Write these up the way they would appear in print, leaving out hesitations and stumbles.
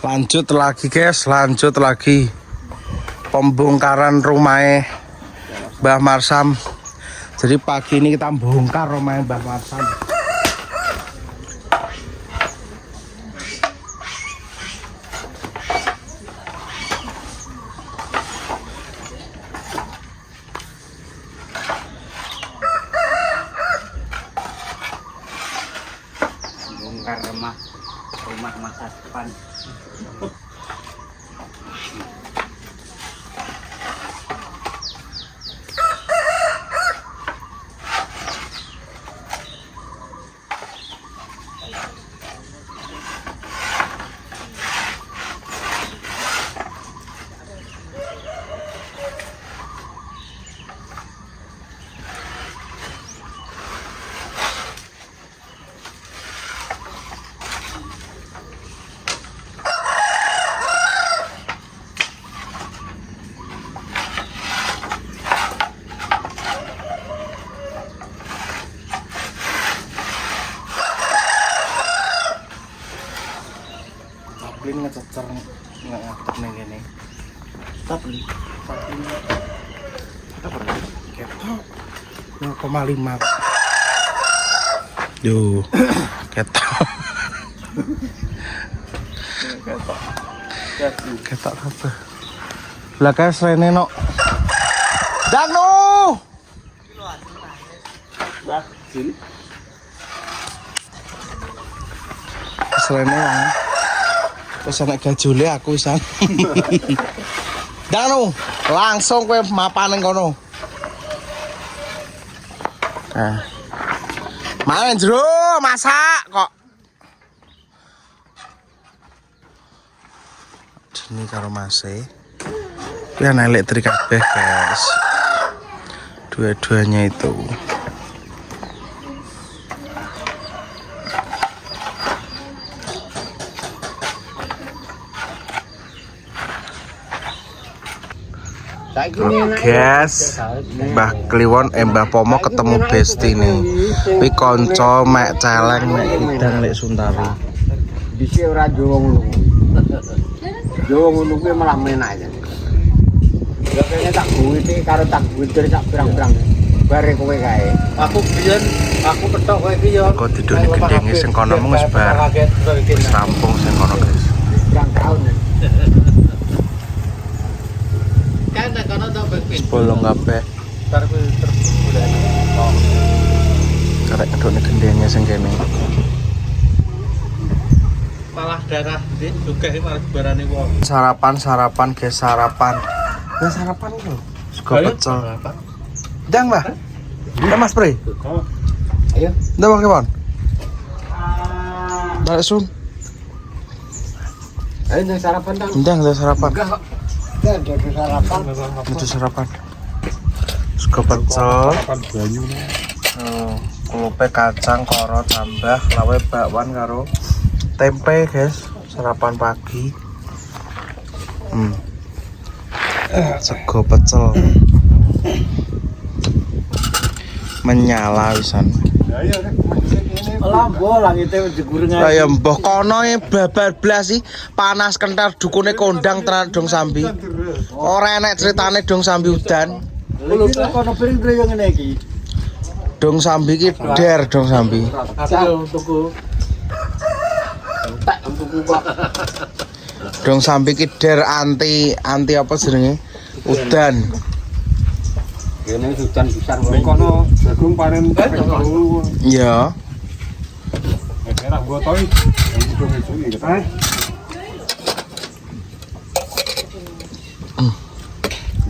Lanjut lagi guys, lanjut lagi pembongkaran rumahnya Mbah Marsam. Jadi pagi ini kita bongkar rumahnya Mbah Marsam. Bongkar rumah masa depan. Tablin ngececer ngadep ning kene. Tablin. Kita berapa? Ketok 0,5. Yo. Ketok. Ketok apa? Lah guys, rene no. Dano. Bah, sini. Rene wae. Terus enak gajule aku san. Danu, langsung kowe mapan ning kono. Main jero masak kok. Ini karo Mase. Kuwi ana elektrik kabeh, guys. Dua-duanya itu. Guys, Mbah Kliwon Mbah Pomo ketemu Besti nih. Kuwi kanca mek celeng mek idang lek Suntari. Dhisik ora Jawa ngono. Jawa ngono kuwi malah menak aja. Ya kene tak duwite karo tak duwite sak pirang-pirang. Bare kowe kae. Aku biyen aku ketok kowe iki yo. Kok didone gedenge sing kono mung wis bar. Wis rampung sing kono, guys. Pirang taun. Bolong kabeh. Karek kedone gendenge sing kene. Malah darah ndi juga malah barane wong. Sarapan guys, sarapan. Ya sarapan lho. Sego pecel. Ndang, Mbah. Ya Mas Pri. Ayo. Ndang Bang Kliwon. Balik sun. Ayo ndang sarapan ta. Ndang sarapan. Enggak kok. Ndang sarapan. Itu sarapan. Sego pecel. Sarapan banyu. Kulupe kacang, koro, tambah, lawe bakwan karo tempe, guys. Sarapan pagi. Sego pecel. Menyala wisan. Lambo langite digureng Lah ya mbah kono babar blas sih panas kentar dukune kondang tenan dong sambi. Ora enek ceritane dong sambi udan. Lho kono piring-piring yang ngene iki. Dong sambi ki der dong sambi. Aku tuku. Tak tuku kok. Dong sambi ki der anti apa jenenge? Udan. Kene hujan besar kono jagung panen dulu. Iya. Merah gotoi. Jagung itu iki.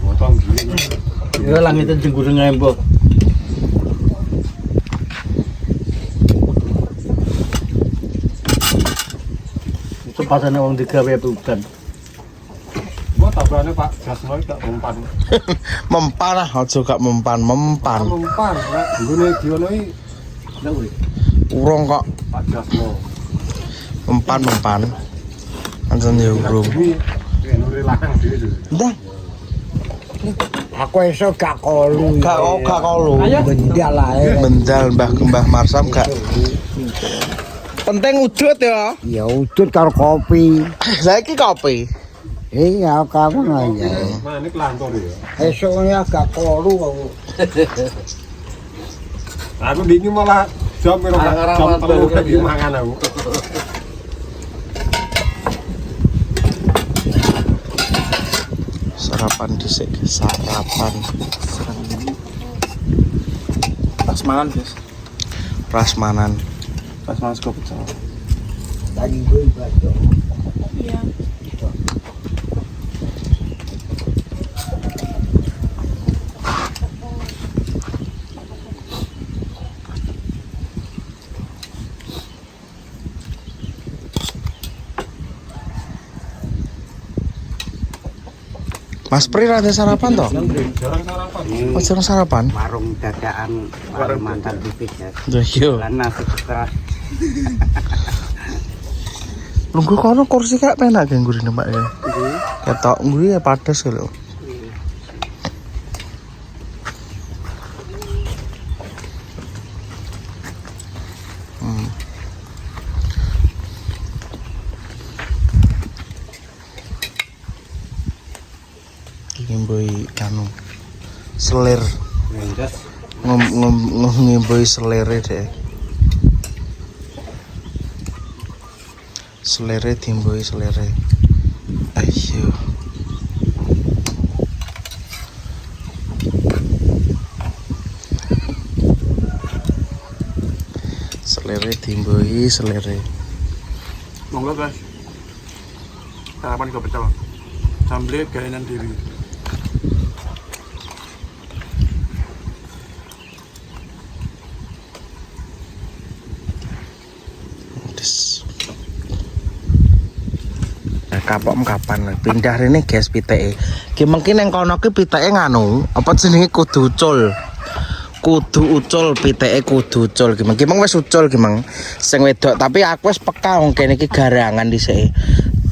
Gotong gini. Ya langite digureng ae, Mbok. Cepatane wong digawe udan. Gua tabrane Pak Jasno gak mempan. Mempan ah, aja gak mempan. Mempan, nek nggone diono iki Urung kok. Pak Jasno. Mempan. Anjen ya urung. Iki nuri lakang dhewe. Ndang. Aku iso gak kolu. Gak kolu. Bendal ae. Bendal Mbah Marsam gak Penting udut ya. Ya udut karo kopi. Saiki kopi. Iya, kamu aja. Nah, ini kelantur ya. Esoknya agak koru kamu. Aku dingin malah jam telu lagi mangan aku. Sarapan dhisik, sarapan. Prasmanan, guys. Prasmanan. Prasmanan sego pecel. Tadi gue baca. Iya. Mas Pri ada sarapan toh? Jarang sarapan. Oh, jarang sarapan? Warung dadaan Kalimantan tipis ya. Yo. Lan nasi keras. Lungguh kono kursi kak penak gen gurine Mbak ya. Ketok nguri ya padas lho. Iki mboi kanu selir ngemboi selere deh. Selere timboi selere. Ayo. Selere timboi selere. Monggo, guys. Sarapan sego pecel. Sambel gawean dhewe. Kapok kapan pindah rene guys piteke. Ki mungkin nang kono ki piteke nganu, apa jenenge kudu ucul. Kudu ucul piteke kudu ucul ki mung wis ucul ki mung sing wedok tapi aku wis peka wong kene iki garangan dhisik.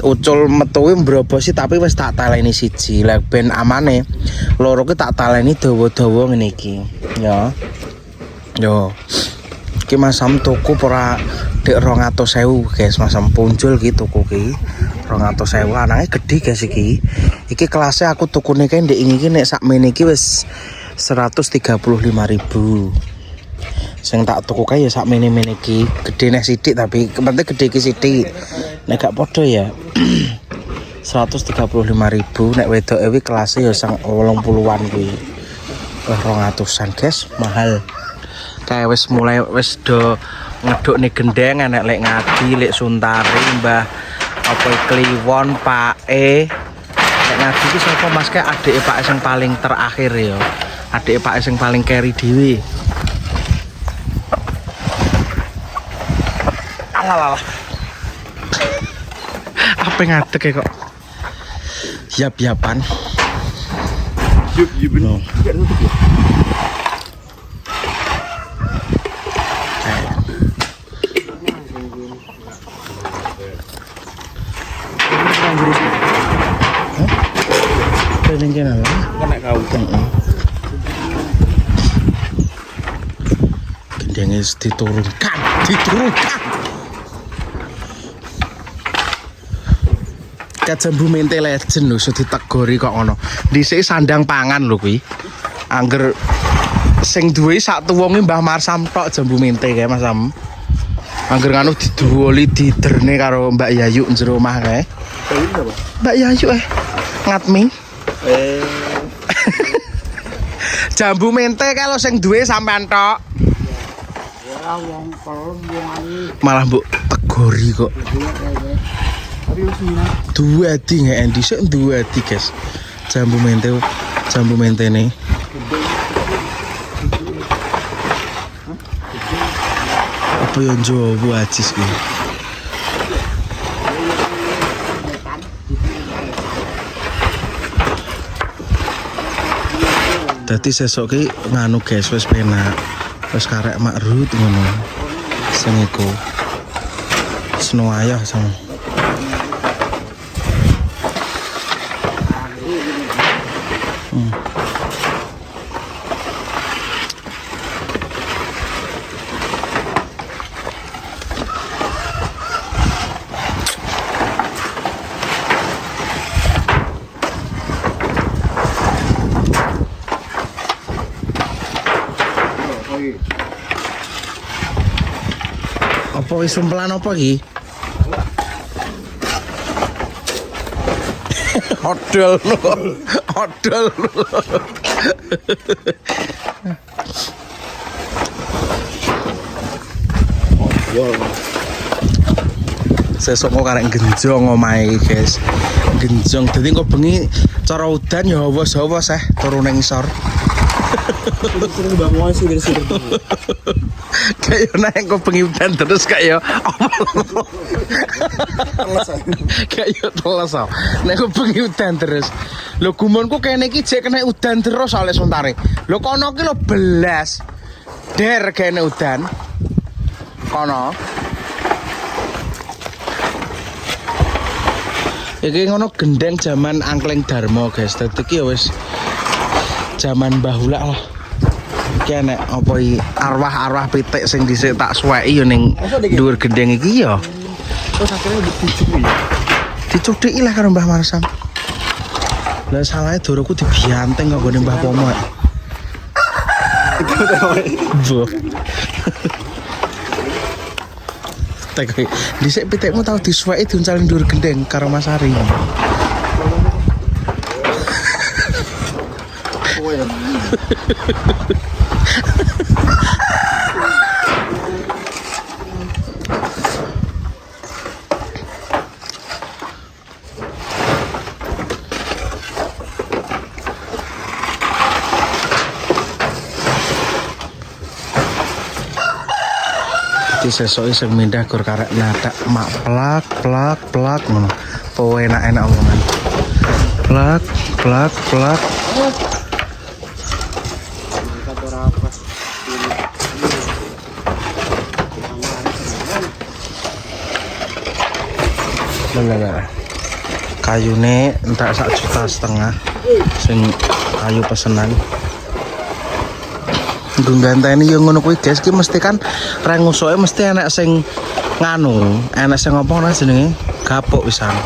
Ucul metuwi mbrobosi tapi wis tak taleni siji. Lah ben amane loro ki tak taleni dawa-dawa ngene iki. Ya. Yo. Ki masam tuku ora dek 200.000 guys, masam punjul ki tuku ki. 200.000 anake gede guys iki. Iki kelasnya aku tukune kae ndek iki nek sakmene iki wis 135.000. Sing tak tuku kae ya sakmene-mene iki. Gede nek sithik tapi penting gede iki sithik. Nek gak padha ya 135.000 nek wedoke kuwi kelasnya ya sang 80-an kuwi. 200-an guys, mahal. Kayak wis mulai wis do ngeduk nih gendeng enek lek Ngadi, lek Suntari, Mbah apa Kliwon, Pak lek Ngadi iki sapa Mas kae adike Pak sing paling terakhir ya. Adike Pak sing paling carry dhewe. Alah. Apa ngadeg kok? Yap-yapan. Yup, no. Kena kau. Gendengnya diturunkan. Jambu mente legend lho, sudah ditegori kok ngono. Dhisik sandang pangan lho kuwi. Angger sing duwe sak tuwonge Mbah Marsam tok jambu mente kae Mas Sam. Angger nganu diduwoli diderne karo Mbak Yayu njero omah kae. Mbak Yayu ngatmi. Jambu mente kalau sing duwe sampean tok. Ya wong pelem wong Malah mbok tegori kok. Dua adi nggak endi sih dua adi guys. Jambu mente nih. Apa yang Jawa ajis ki? Dadi sesuk ki nganu guys wis penak. Wis karek makrut ngono. Sing iku. Seno ayah sama. Apa wis sempelan apa iki? Odol lu. Odol lu. Sesuk kok karek genjong omahe guys. Genjong dadi kok bengi cara udan ya awas-awas turu ning isor. Sering bangun sih dari sini. Kayak naik kok bengi udan terus kayak kayak teles ah. Nek kok bengi udan terus. Lho gumonku kene iki jek kena udan terus soalnya sementara. Lho kono ki lho belas. Der kene udan. Kono. Iki ngono gendeng zaman Angkleng Darmo guys. Dadi ki ya wis zaman bahula lah. Iki nek apa iki arwah-arwah pitik sing dhisik tak suweki ya ning dhuwur gendeng iki ya. Terus akhirnya dicuci ya. Dicudhiki lah karo Mbah Marsam. Lah salahe doroku dibianteng kok nggone Mbah Pomo. Bo. Tak dhisik pitikmu tau disuweki diuncal ndur gendeng karo Mas Ari. Sesuk sing mindah gur karek nadak mak plak ngono. Po enak-enak omongan. Plak. Lah. Kayune entak 1,5 juta sing kayu pesenan. Gungganteni yo ngono kuwi guys, ki mesti kan reng usuke mesti enak sing nganu, enak sing apa ora jenenge? Gapuk pisan.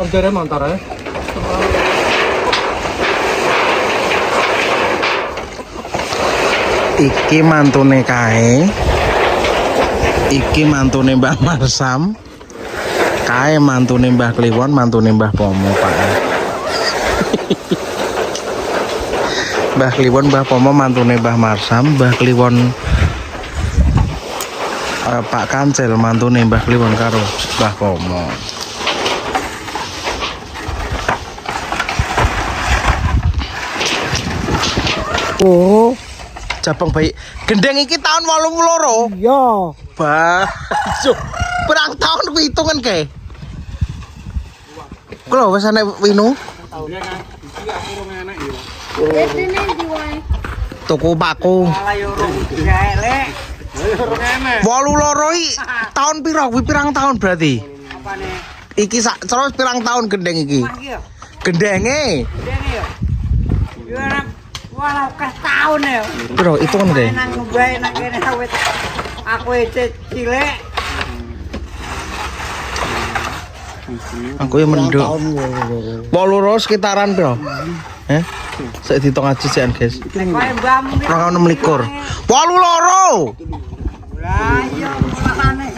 Ordernya mantar ya. Iki mantune kae. Iki mantune Mbah Marsam. Kae mantune Mbah Kliwon, mantune Mbah Pomo, Pak. Mbah Kliwon, Mbah Pomo, mantune Mbah Marsam, Mbah Kliwon Pak Kancil mantune Mbah Kliwon karo Mbah Pomo. Oh, Jabang bayi gendeng iki tahun 82. iya. Bah. Cuk. Pirang tahun kuwi hitungan kae? Kulo wis ana winu. Tuku paku. 82 iki tahun piro? Kuwi pirang tahun berarti? Iki sak terus pirang tahun gendeng iki? Gendenge. Walau ke tahun ya. Piro hitungan kae? Nang ngebae nang kene awet aku cilik. Aku yang menduk. 82 sekitaran piro? Saya dihitung aja sih guys. Kowe mbahmu ki. 26. 82. Lah iya mulane.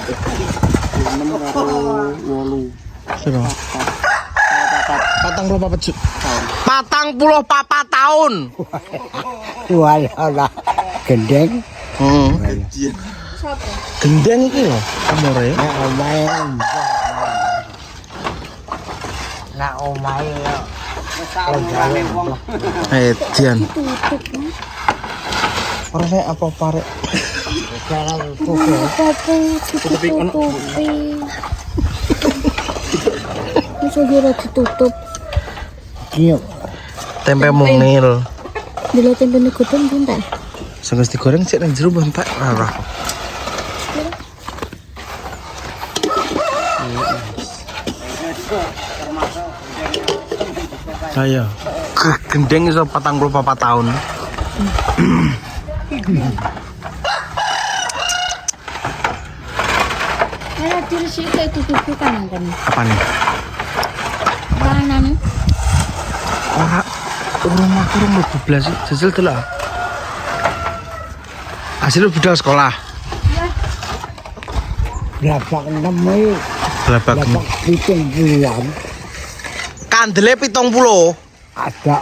Piro? 44 tahun. Walah gendeng. Gendeng iki lho umure. Nek omahe. Nek omahe yo. Dian. Ora nek apa parek. Ditutup. Iya. Tempe mungil. Bila tempe digoreng bentar. Sing wis digoreng sik nang jero bentak ora. Ayo. Gendeng iso 44 tahun. Ada diri sih kayak tutup kan kan. Apa nih? Kanan. Rumah kurang lebih belas sih, jajal tuh lah. Hasil budal sekolah. Blabak 6 iki. Blabak. Blabak 70-an. Kandele 70. Ada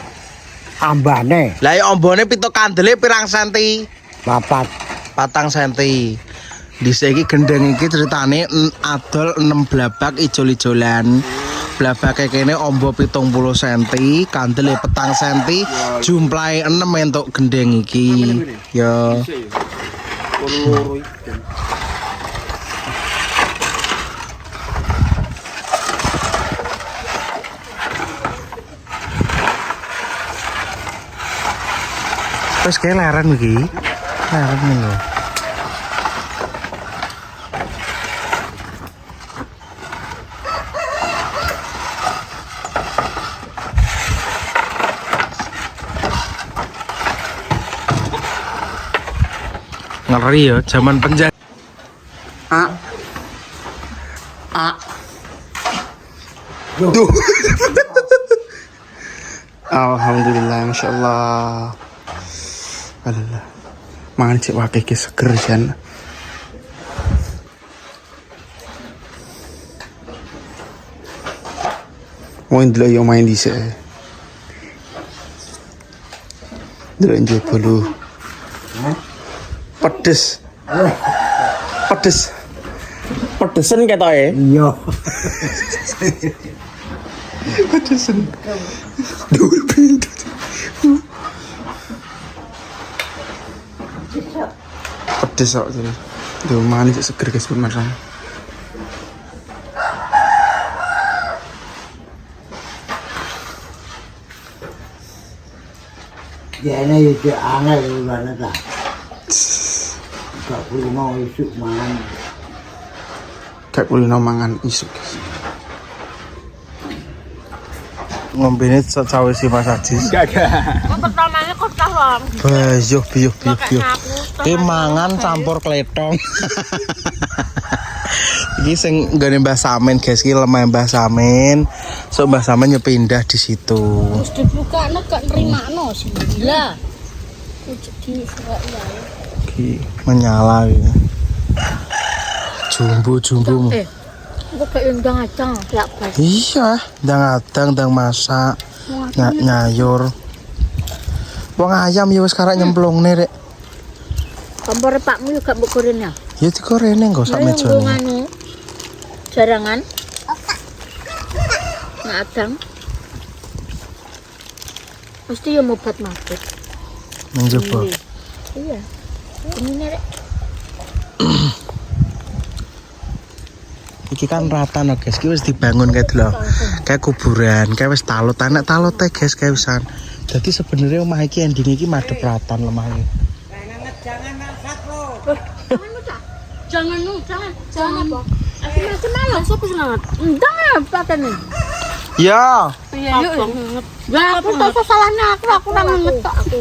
ambane Lah ya ombone pitu kandele pirang senti? 4. 4 senti. Dhisik iki gendeng iki ceritane adol 6 blabak ijol-ijolan. Blabake kene ombo 70 cm, kandele 4 cm, jumlahe 6 entuk gendeng iki. Ya. Terus kayak leren iki. Leren lho. Ngeri ya, zaman penjara. Duh. Alhamdulillah, masya Allah. Allah. Mangan cek wakil ke seger jan. Mau dulu yang main di sini. Dulu yang coba lu. Pedes. Pedes. Pedesan kata ya. Iya. Pedesan. Dulu pintu. Pedes kok jadi. Duh manis seger guys beneran. Jane yo cek angel banget ta. Gak perlu mau isuk mangan. Kayak kulino mangan isuk guys. Ngombene cawe si Mas Ajis. Pertamanya kok tahu. Bayuh biyuh. Ki mangan campur kletong. Iki sing nggone Mbah Samin guys, iki lemah Mbah Samin. So Mbah Samin yo pindah di situ. Terus dibukane gak nrimakno sih. Lah. Di Surabaya. Ki menyala gitu. Jumbo. Kok kayak undang acang, lak pas. Iya, ndang masak, nyayur. Wong ayam ya wis karek nyemplungne rek. Kompor pakmu yo gak mbok goreng ya. Ya tiko rene enggak sak Ayo, mejane. nganu. Jarangan. Ngadang. Mesti ya mobat mabuk. Nang jaba. Iya. Ini rek. Iki kan rata no guys, iki wis dibangun kayak lho. Kayak kuburan, kayak wis talut anak talut guys kayak wisan. Jadi sebenarnya omah iki ending iki madhep ratan lemah iki. Jangan apa? Aku masih malas aku semangat. Enggak, patene. Ya. Iya, yuk. Lah, aku tak salahnya aku ora ngetok aku.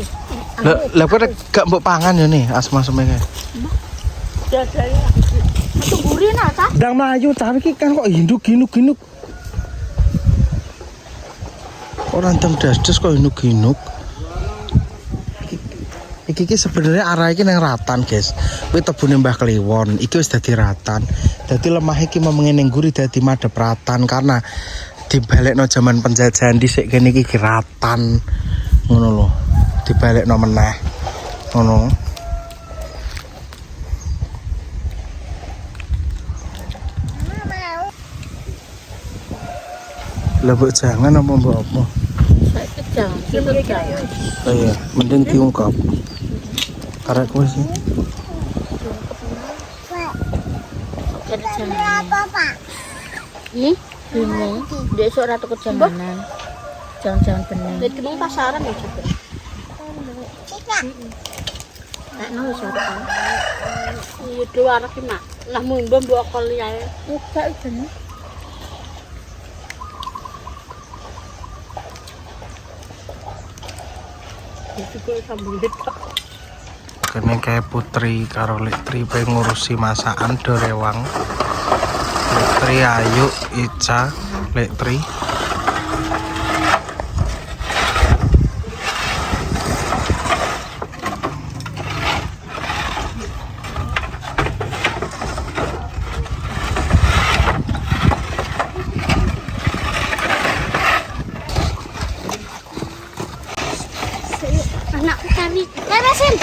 Lah kok gak mbok pangan ya nih asma-asma kayak. Tunggurin ta? Ndang mlayu tapi iki kan kok hinduk-ginuk-ginuk. Orang ndang das-das kok hinduk-ginuk. Iki sebenarnya arah iki nang ratan, guys. Kuwi tebune Mbah Kliwon, iki wis dadi ratan. Dadi lemah iki mau ngene ngguri dadi madhep ratan karena dibalekno zaman penjajahan dhisik kene iki ratan. Ngono lho. Dibalekno meneh. Ngono. Lah mbok jangan apa mbok apa? Jangan. Oh iya, mending diungkap. Karek kowe sih. Kenapa, Pak? Ih, bingung. Besok ratu kejamanan. Jangan-jangan bener. Jadi kemang pasaran ya juga. Nek nang wis ora. Iya, dua anak iki, Mak. Lah mun mbok kali ae. Enggak iki. Kene kayak Putri karo Litri pe ngurusi masakan do rewang. Litri Ayu, Ica, Litri. Anakku kami. Beresin.